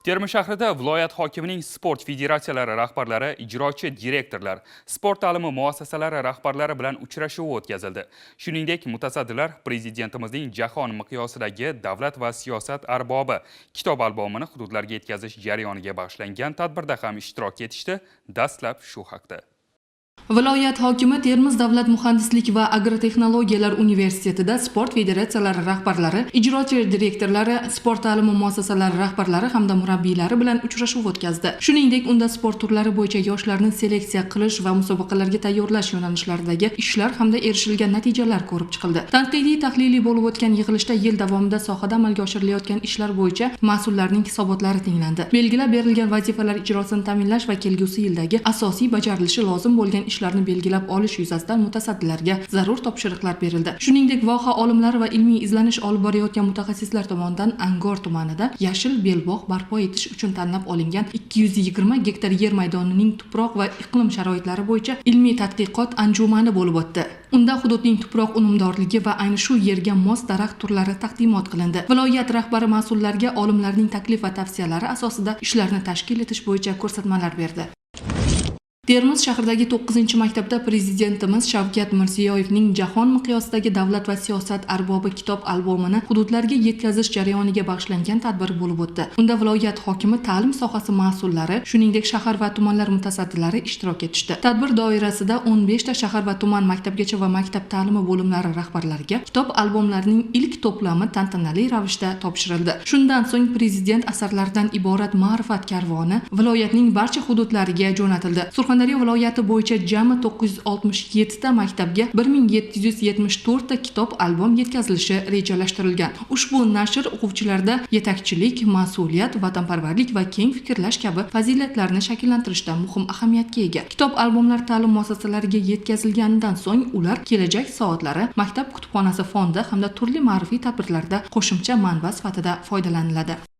Termiz shahrida viloyat hokimining sport federatsiyalari rahbarlari, ijrochi direktorlar, sport ta'limi muassasalari rahbarlari bilan uchrashuvi o'tkazildi. Shuningdek, mutasaddilar prezidentimizning jahon miqyosidagi davlat va siyosat arbobi kitob albomini hududlarga yetkazish jarayoniga bag'ishlangan tadbirda ham ishtirok etishdi. Dastlab shu haqda. Viloyat hokimi Termiz davlat muhandislik va agrotexnologiyalar universitetida sport federatsiyalari rahbarlari, ijrochi direktorlari, sport ta'limi muassasalari rahbarlari hamda murabbiylari bilan uchrashuv o'tkazdi. Shuningdek, unda sport turlari bo'yicha yoshlarni seleksiya qilish va musobaqalarga tayyorlash yo'nalishlaridagi ishlar hamda erishilgan natijalar ko'rib chiqildi. Tanqidiy tahliliy bo'lib o'tgan yig'ilishda yil davomida sohada amalga oshirilayotgan ishlar bo'yicha mas'ullarning hisobotlari tinglandi. Belgilab berilgan vazifalar ijrosini ta'minlash va kelgusi yildagi asosiy bajarilishi lozim bo'lgan ishlarni belgilab olish yuzasidan mutasaddilarga zarur topshiriqlar berildi. Shuningdek, voha olimlari va ilmiy izlanish olib borayotgan mutaxassislar tomonidan Angor tumanida yashil belbog' barpo etish uchun tanlab olingan 220 gektar yer maydonining tuproq va iqlim sharoitlari bo'yicha ilmiy tadqiqot anjumani bo'lib o'tdi. Unda hududning tuproq unumdorligi va ayni shu yerga mos daraxt turlari taqdimot qilindi. Viloyat rahbari mas'ullarga olimlarning taklif va tavsiyalari asosida ishlarni tashkil etish bo'yicha ko'rsatmalar berdi. Termiz shahridagi 9-maktabda prezidentimiz Shavkat Mirziyoyevning jahon miqyosidagi davlat va siyosat arbobi kitob albomini hududlarga yetkazish jarayoniga bag'ishlangan tadbir bo'lib o'tdi. Unda viloyat hokimi, ta'lim sohasi mas'ullari, shuningdek shahar va tumanlar mutasaddilari ishtirok etishdi. Tadbir doirasida 15 ta shahar va tuman maktabgacha va maktab ta'limi bo'limlari rahbarlariga kitob albomlarining ilk to'plami tantanali ravishda topshirildi. Shundan so'ng prezident asarlaridan iborat ma'rifat karvoni viloyatning barcha hududlariga jo'natildi. Surxondaryo viloyati bo'yicha jami 967 ta maktabga 1774 ta kitob albom yetkazilishi rejalashtirilgan. Ushbu nashr o'quvchilarda yetakchilik, mas'uliyat, vatanparvarlik va keng fikrlash kabi fazilatlarni shakllantirishda muhim ahamiyatga ega. Kitob albomlar ta'lim muassasalariga yetkazilganidan so'ng ular kelajak soatlari, maktab kutubxonasi fondi hamda turli ma'rifiy tadbirlarda qo'shimcha manba sifatida foydalaniladi.